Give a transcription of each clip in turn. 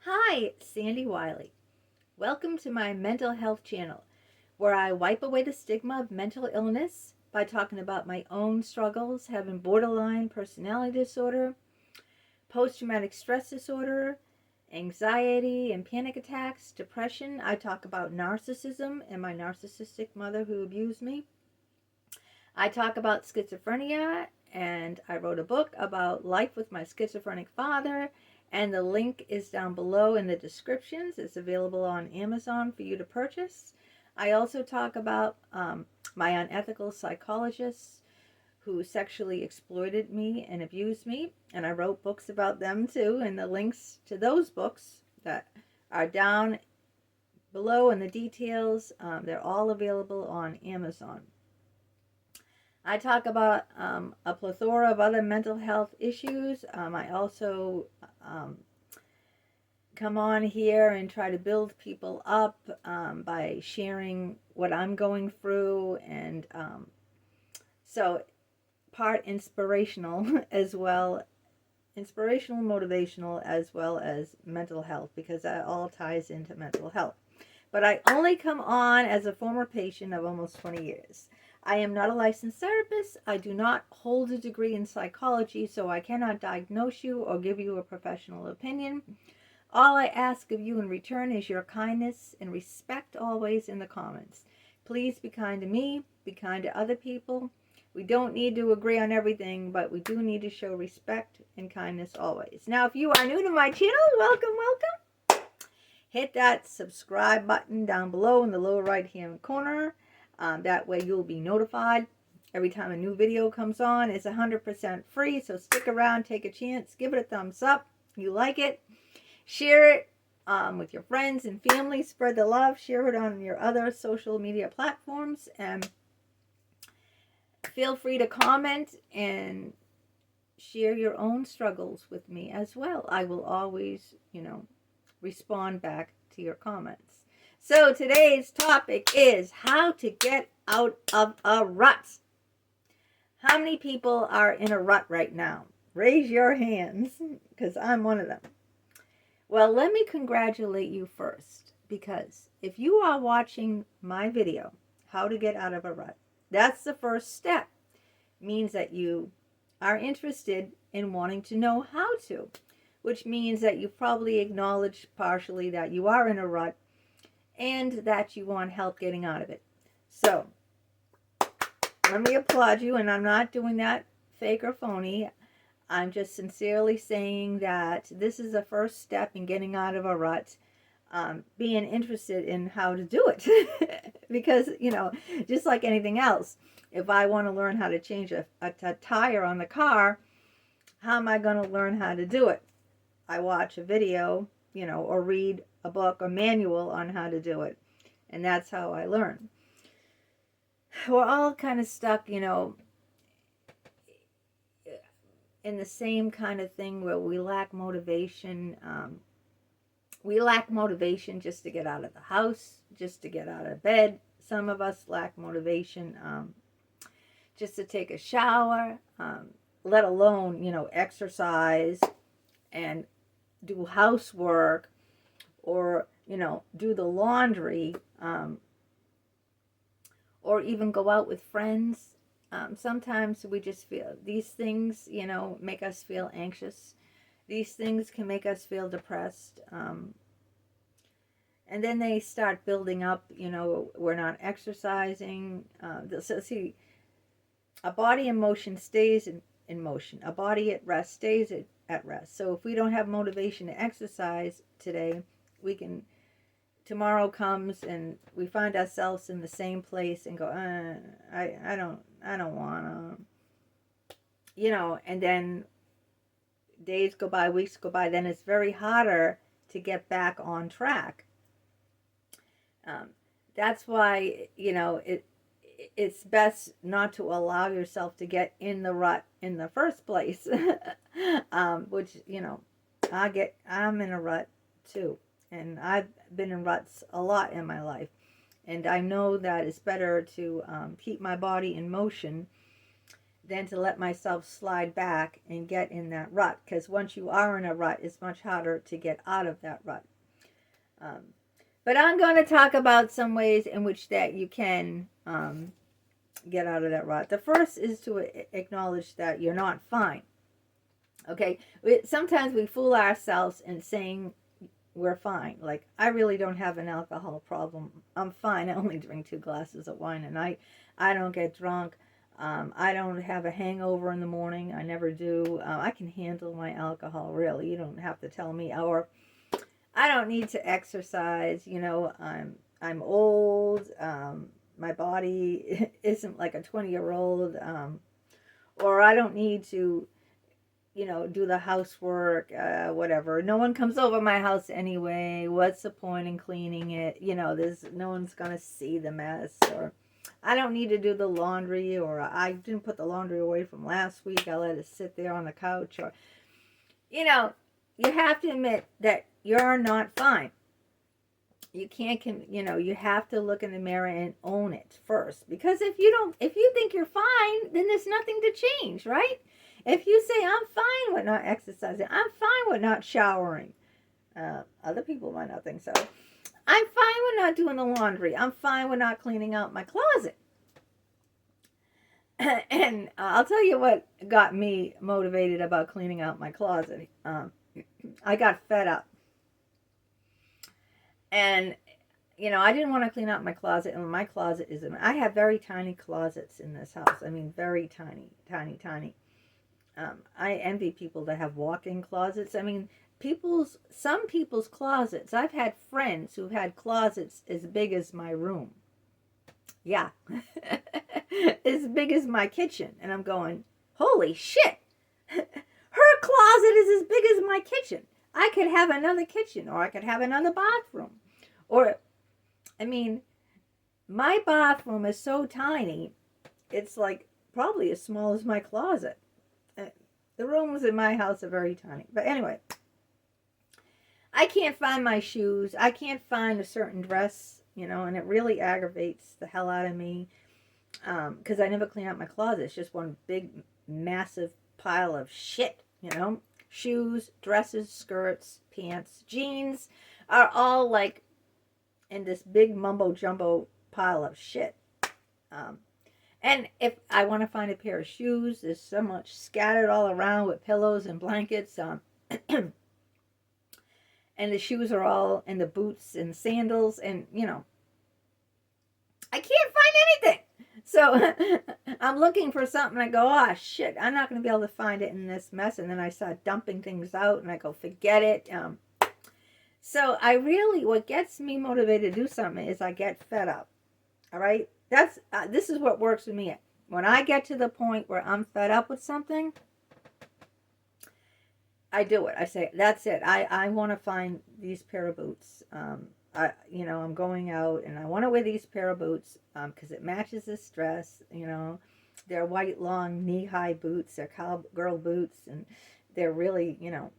Hi, Sandy Wyllie. Welcome to my mental health channel, where I wipe away the stigma of mental illness by talking about my own struggles, having borderline personality disorder, post-traumatic stress disorder, anxiety and panic attacks, depression. I talk about narcissism and my narcissistic mother who abused me. I talk about schizophrenia, and I wrote a book about life with my schizophrenic father, and the link is down below in the descriptions. It's available on Amazon for you to purchase. I also talk about my unethical psychologists who sexually exploited me and abused me, and I wrote books about them too, and the links to those books that are down below in the details, they're all available on Amazon. I talk about a plethora of other mental health issues. I also come on here and try to build people up by sharing what I'm going through, and so part inspirational as well, inspirational, motivational, as well as mental health, because that all ties into mental health. But I only come on as a former patient of almost 20 years. I am not a licensed therapist. I do not hold a degree in psychology, so I cannot diagnose you or give you a professional opinion. All I ask of you in return is your kindness and respect always in the comments. Please be kind to me, be kind to other people. We don't need to agree on everything, but we do need to show respect and kindness always. Now, if you are new to my channel, welcome, welcome. Hit that subscribe button down below in the lower right hand corner. That way you'll be notified every time a new video comes on. It's 100% free, so stick around, take a chance, give it a thumbs up. You like it, share it with your friends and family, spread the love, share it on your other social media platforms, and feel free to comment and share your own struggles with me as well. I will always, respond back to your comments. So today's topic is how to get out of a rut. How many people are in a rut right now? Raise your hands, because I'm one of them. Well, let me congratulate you first, because if you are watching my video, how to get out of a rut, that's the first step. It means that you are interested in wanting to know how to, which means that you've probably acknowledged partially that you are in a rut and that you want help getting out of it. So let me applaud you, and I'm not doing that fake or phony. I'm just sincerely saying that this is the first step in getting out of a rut, being interested in how to do it. Because, just like anything else, if I want to learn how to change a tire on the car, how am I going to learn how to do it? I watch a video, or read a book or manual on how to do it. And that's how I learn. We're all kind of stuck, in the same kind of thing where we lack motivation. We lack motivation just to get out of the house, just to get out of bed. Some of us lack motivation just to take a shower, let alone, exercise and do housework, or, do the laundry, or even go out with friends. Sometimes we just feel these things, make us feel anxious. These things can make us feel depressed. And then they start building up, we're not exercising. So see, a body in motion stays in motion. A body at rest stays at rest. So if we don't have motivation to exercise today, tomorrow comes and we find ourselves in the same place and go, I don't want to, and then days go by, weeks go by, then it's very harder to get back on track. That's why, it's best not to allow yourself to get in the rut in the first place. Which, I'm in a rut too. And I've been in ruts a lot in my life. And I know that it's better to keep my body in motion than to let myself slide back and get in that rut. Because once you are in a rut, it's much harder to get out of that rut. But I'm going to talk about some ways in which that you can get out of that rut. The first is to acknowledge that you're not fine. Okay, sometimes we fool ourselves in saying we're fine. Like, I really don't have an alcohol problem. I'm fine. I only drink 2 glasses of wine a night. I don't get drunk. I don't have a hangover in the morning. I never do. I can handle my alcohol, really. You don't have to tell me. Or I don't need to exercise. You know, I'm old. My body isn't like a 20-year-old. Or I don't need to, you know, do the housework, whatever. No one comes over my house anyway. What's the point in cleaning it? You know, no one's going to see the mess. Or I don't need to do the laundry, or I didn't put the laundry away from last week. I let it sit there on the couch. Or, you know, you have to admit that you're not fine. You can't, you know, you have to look in the mirror and own it first. Because if you think you're fine, then there's nothing to change, right? If you say, I'm fine with not exercising, I'm fine with not showering, other people might not think so. I'm fine with not doing the laundry. I'm fine with not cleaning out my closet. And I'll tell you what got me motivated about cleaning out my closet. I got fed up. And, you know, I didn't want to clean out my closet. And my closet I have very tiny closets in this house. I mean, very tiny, tiny, tiny. I envy people that have walk-in closets. I mean, some people's closets. I've had friends who've had closets as big as my room. Yeah. As big as my kitchen. And I'm going, holy shit. Her closet is as big as my kitchen. I could have another kitchen, or I could have another bathroom. Or, I mean, my bathroom is so tiny, it's like probably as small as my closet. The rooms in my house are very tiny. But anyway, I can't find my shoes. I can't find a certain dress, you know, and it really aggravates the hell out of me because I never clean out my closet. It's just one big, massive pile of shit, you know. Shoes, dresses, skirts, pants, jeans are all like in this big mumbo-jumbo pile of shit. And if I want to find a pair of shoes, there's so much scattered all around with pillows and blankets. And the shoes are all in the boots and sandals. And, you know, I can't find anything. So I'm looking for something. I go, oh, shit, I'm not going to be able to find it in this mess. And then I start dumping things out. And I go, forget it. So what gets me motivated to do something is I get fed up. All right? This is what works with me. When I get to the point where I'm fed up with something, I do it. I say, that's it. I want to find these pair of boots. You know, I'm going out and I want to wear these pair of boots because it matches this dress. You know, they're white, long, knee-high boots. They're cowgirl boots, and they're really, you know,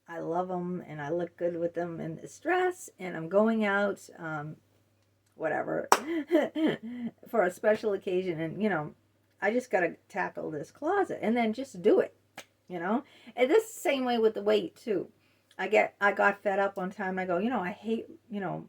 I love them and I look good with them in this dress. And I'm going out. Whatever, for a special occasion. And, you know, I just got to tackle this closet and then just do it, you know. And this is the same way with the weight, too. I got fed up one time. I go, you know, I hate, you know,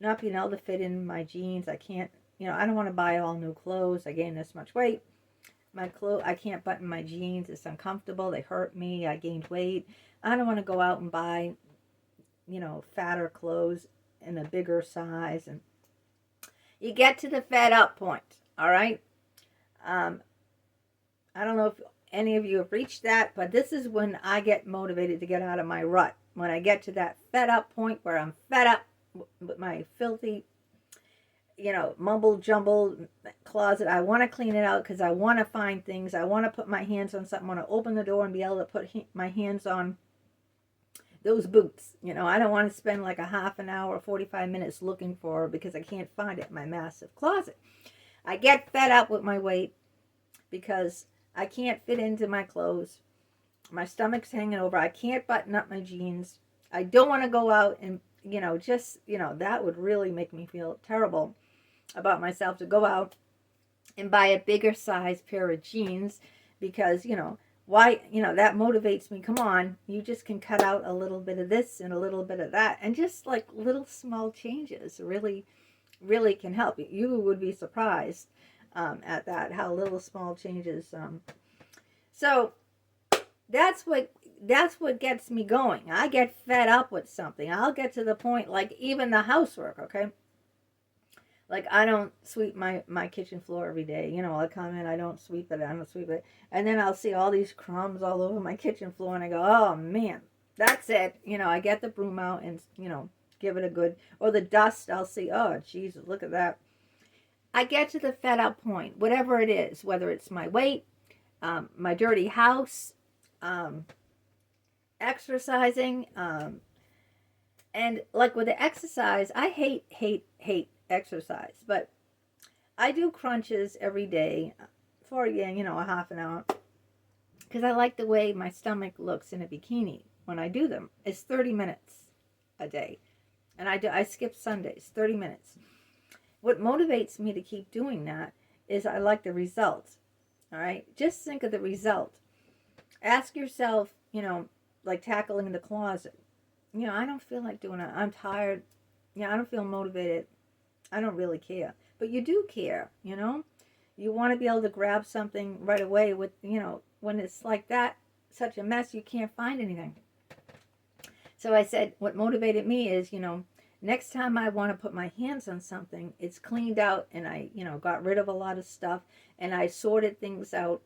not being able to fit in my jeans. I can't, you know, I don't want to buy all new clothes. I gained this much weight. I can't button my jeans. It's uncomfortable. They hurt me. I gained weight. I don't want to go out and buy, you know, fatter clothes in a bigger size. And you get to the fed up point, all right? I don't know if any of you have reached that, but this is when I get motivated to get out of my rut. When I get to that fed up point where I'm fed up with my filthy, you know, mumble-jumble closet. I want to clean it out because I want to find things. I want to put my hands on something. I want to open the door and be able to put my hands on those boots. You know, I don't want to spend like a half an hour, 45 minutes looking for her because I can't find it in my massive closet. I get fed up with my weight because I can't fit into my clothes. My stomach's hanging over. I can't button up my jeans. I don't want to go out and, you know, just, you know, that would really make me feel terrible about myself to go out and buy a bigger size pair of jeans because, why, that motivates me. Come on, you just can cut out a little bit of this and a little bit of that. And just like little small changes really, really can help. You would be surprised at that, how little small changes. So that's what gets me going. I get fed up with something. I'll get to the point, like even the housework, okay? Like I don't sweep my kitchen floor every day. I'll come in, I don't sweep it. And then I'll see all these crumbs all over my kitchen floor and I go, oh man, that's it. I get the broom out and, give it a good, or the dust, I'll see, oh Jesus, look at that. I get to the fed up point, whatever it is, whether it's my weight, my dirty house, exercising, and like with the exercise, I hate exercise, but I do crunches every day for a half an hour because I like the way my stomach looks in a bikini when I do them. It's 30 minutes a day, and I skip Sundays, 30 minutes. What motivates me to keep doing that is I like the result. All right, just think of the result. Ask yourself, like tackling the closet. I don't feel like doing it. I'm tired. I don't feel motivated. I don't really care. But you do care, You want to be able to grab something right away with, when it's like that, such a mess, you can't find anything. So I said, what motivated me is, next time I want to put my hands on something, it's cleaned out and I, got rid of a lot of stuff and I sorted things out,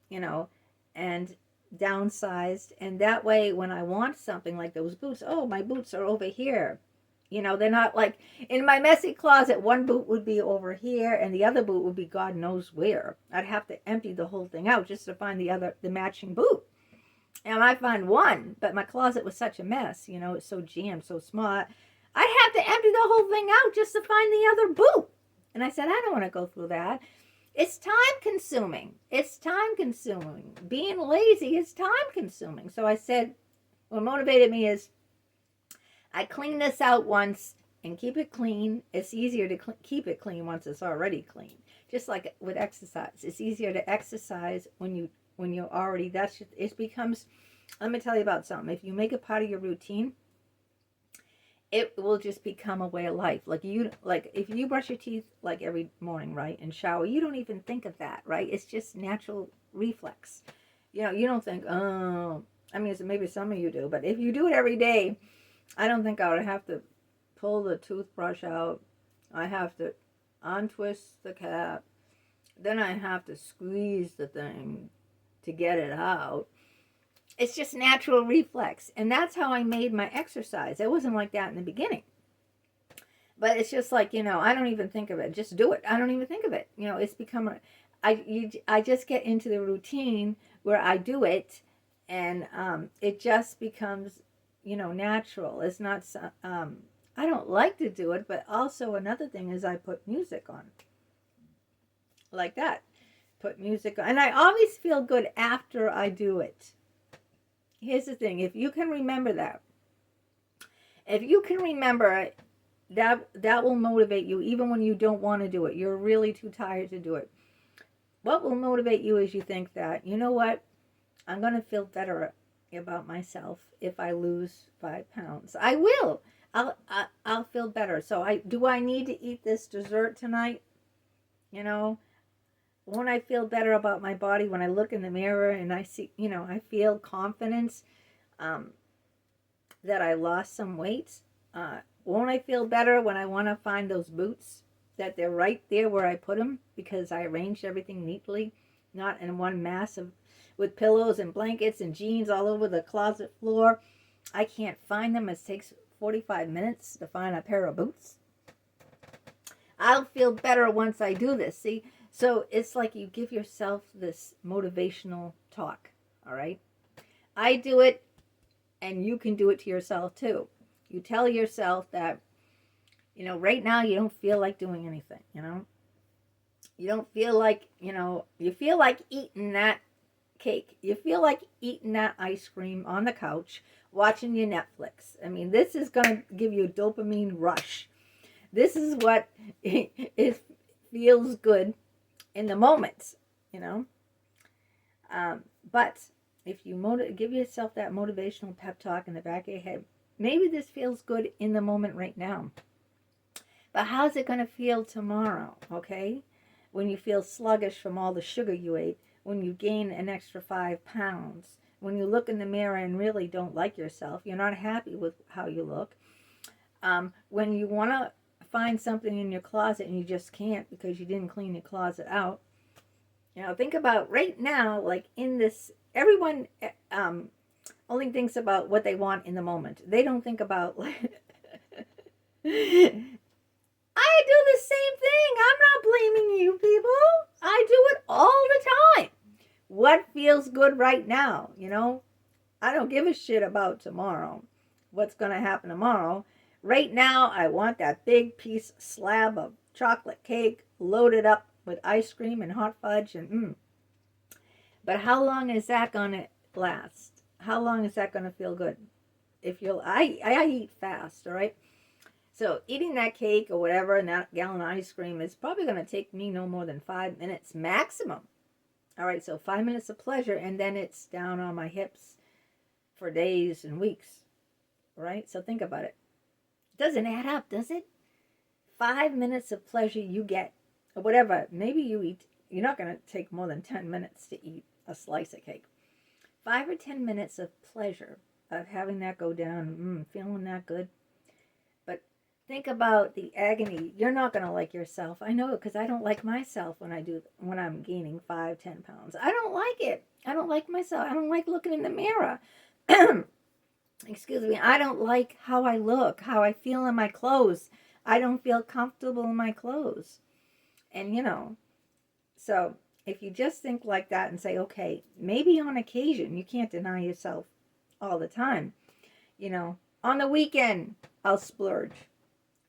and downsized. And that way, when I want something like those boots, oh, my boots are over here. They're not like in my messy closet. One boot would be over here and the other boot would be God knows where. I'd have to empty the whole thing out just to find the matching boot. And I find one, but my closet was such a mess. It's so jammed, so small. I'd have to empty the whole thing out just to find the other boot. And I said, I don't want to go through that. It's time consuming. Being lazy is time consuming. So I said, what motivated me is I clean this out once and keep it clean. It's easier to keep it clean once it's already clean. Just like with exercise. It's easier to exercise when you're already, it becomes, let me tell you about something. If you make it part of your routine, it will just become a way of life. Like if you brush your teeth like every morning, right, and shower, you don't even think of that, right? It's just natural reflex. You don't think, oh, I mean, maybe some of you do, but if you do it every day, I don't think I would have to pull the toothbrush out. I have to untwist the cap. Then I have to squeeze the thing to get it out. It's just natural reflex. And that's how I made my exercise. It wasn't like that in the beginning. But it's just like, I don't even think of it. Just do it. I don't even think of it. It's become I just get into the routine where I do it. And it just becomes, natural. It's not, I don't like to do it. But also another thing is I put music on. Like that. Put music on. And I always feel good after I do it. Here's the thing, if you can remember that, that will motivate you even when you don't want to do it. You're really too tired to do it. What will motivate you is you think that, you know what, I'm going to feel better about myself if I lose 5 pounds. I will. I'll feel better. So do I need to eat this dessert tonight? Won't I feel better about my body when I look in the mirror and I see, I feel confidence that I lost some weight? Won't I feel better when I want to find those boots, that they're right there where I put them because I arranged everything neatly, not in one mass with pillows and blankets and jeans all over the closet floor? I can't find them. It takes 45 minutes to find a pair of boots. I'll feel better once I do this. See? So it's like you give yourself this motivational talk, all right? I do it, and you can do it to yourself too. You tell yourself that, right now you don't feel like doing anything, You don't feel like, you feel like eating that cake. You feel like eating that ice cream on the couch, watching your Netflix. I mean, this is going to give you a dopamine rush. This is what it feels good in the moment, you know. But if you give yourself that motivational pep talk in the back of your head, maybe this feels good in the moment right now. But how's it going to feel tomorrow, okay? When you feel sluggish from all the sugar you ate, when you gain an extra 5 pounds, when you look in the mirror and really don't like yourself, you're not happy with how you look, when you want to find something in your closet and you just can't because you didn't clean your closet out. You know, think about right now, like in this, everyone only thinks about what they want in the moment. They don't think about, like, I do the same thing. I'm not blaming you people. I do it all the time. What feels good right now, you know? I don't give a shit about tomorrow. What's going to happen tomorrow? Right now, I want that big piece slab of chocolate cake loaded up with ice cream and hot fudge and But how long is that going to last? How long is that going to feel good? I eat fast, all right? So eating that cake or whatever and that gallon of ice cream is probably going to take me no more than 5 minutes maximum. All right, so 5 minutes of pleasure, and then it's down on my hips for days and weeks, right? So think about it. It doesn't add up, does it? 5 minutes of pleasure you get, or whatever. Maybe you're not going to take more than 10 minutes to eat a slice of cake. 5 or 10 minutes of pleasure of having that go down, feeling that good. Think about the agony. You're not going to like yourself. I know, because I don't like myself when I'm gaining 5-10 pounds. I don't like it. I don't like myself. I don't like looking in the mirror. Excuse me. I don't like how I look, how I feel in my clothes. I don't feel comfortable in my clothes. And, so if you just think like that and say, okay, maybe on occasion, you can't deny yourself all the time. On the weekend, I'll splurge.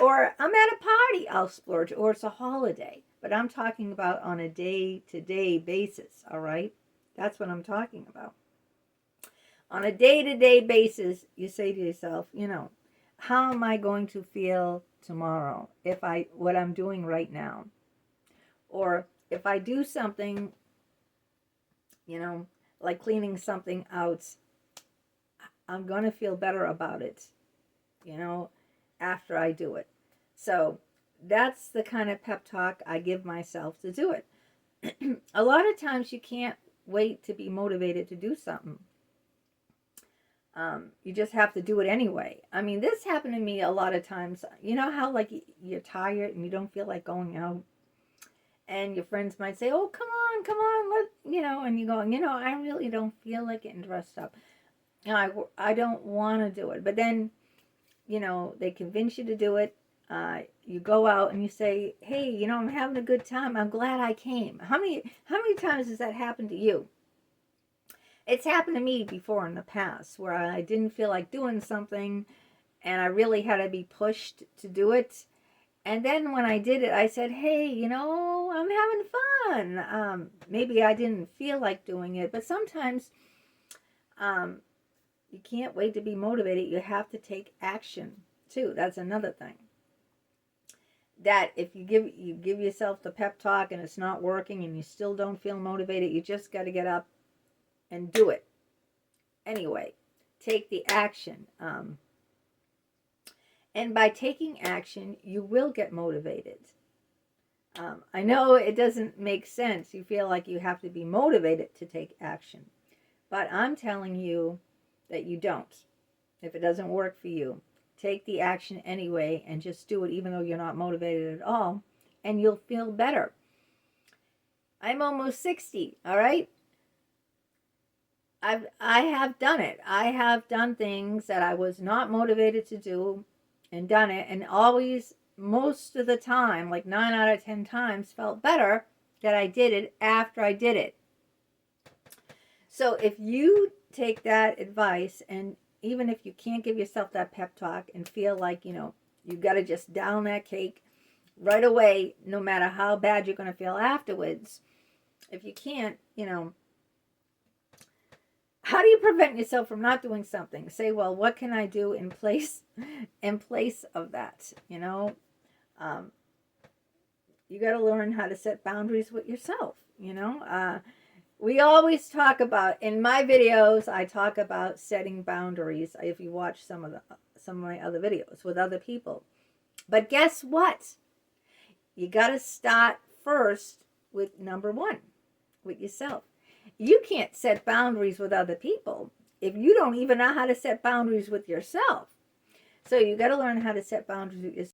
Or I'm at a party, I'll splurge, or it's a holiday. But I'm talking about on a day-to-day basis, all right? That's what I'm talking about. On a day-to-day basis, you say to yourself, how am I going to feel tomorrow what I'm doing right now? Or if I do something, like cleaning something out, I'm going to feel better about it, after I do it. So that's the kind of pep talk I give myself to do it. A lot of times you can't wait to be motivated to do something. You just have to do it anyway. I mean, this happened to me a lot of times. You know how like you're tired and you don't feel like going out? And your friends might say, oh, come on, and you go, I really don't feel like getting dressed up. I don't want to do it. But then, they convince you to do it. You go out and you say, hey, I'm having a good time. I'm glad I came. How many times has that happened to you? It's happened to me before in the past where I didn't feel like doing something and I really had to be pushed to do it. And then when I did it, I said, hey, I'm having fun. Maybe I didn't feel like doing it, but sometimes you can't wait to be motivated. You have to take action too. That's another thing. That if you give yourself the pep talk and it's not working and you still don't feel motivated, you just got to get up and do it. Anyway, take the action. And by taking action, you will get motivated. I know it doesn't make sense. You feel like you have to be motivated to take action. But I'm telling you that you don't. If it doesn't work for you, take the action anyway and just do it even though you're not motivated at all. And you'll feel better. I'm almost 60, all right? I have done it. I have done things that I was not motivated to do and done it, and always, most of the time, like 9 out of 10 times, felt better that I did it after I did it. So if you take that advice, and even if you can't give yourself that pep talk and feel like, you got to just down that cake right away, no matter how bad you're going to feel afterwards, if you can't, how do you prevent yourself from not doing something? Say, well, what can I do in place of that? you got to learn how to set boundaries with yourself. We always talk about, in my videos, I talk about setting boundaries. If you watch some of my other videos with other people, but guess what? You got to start first with number one, with yourself. You can't set boundaries with other people if you don't even know how to set boundaries with yourself. So you got to learn how to set boundaries with yourself.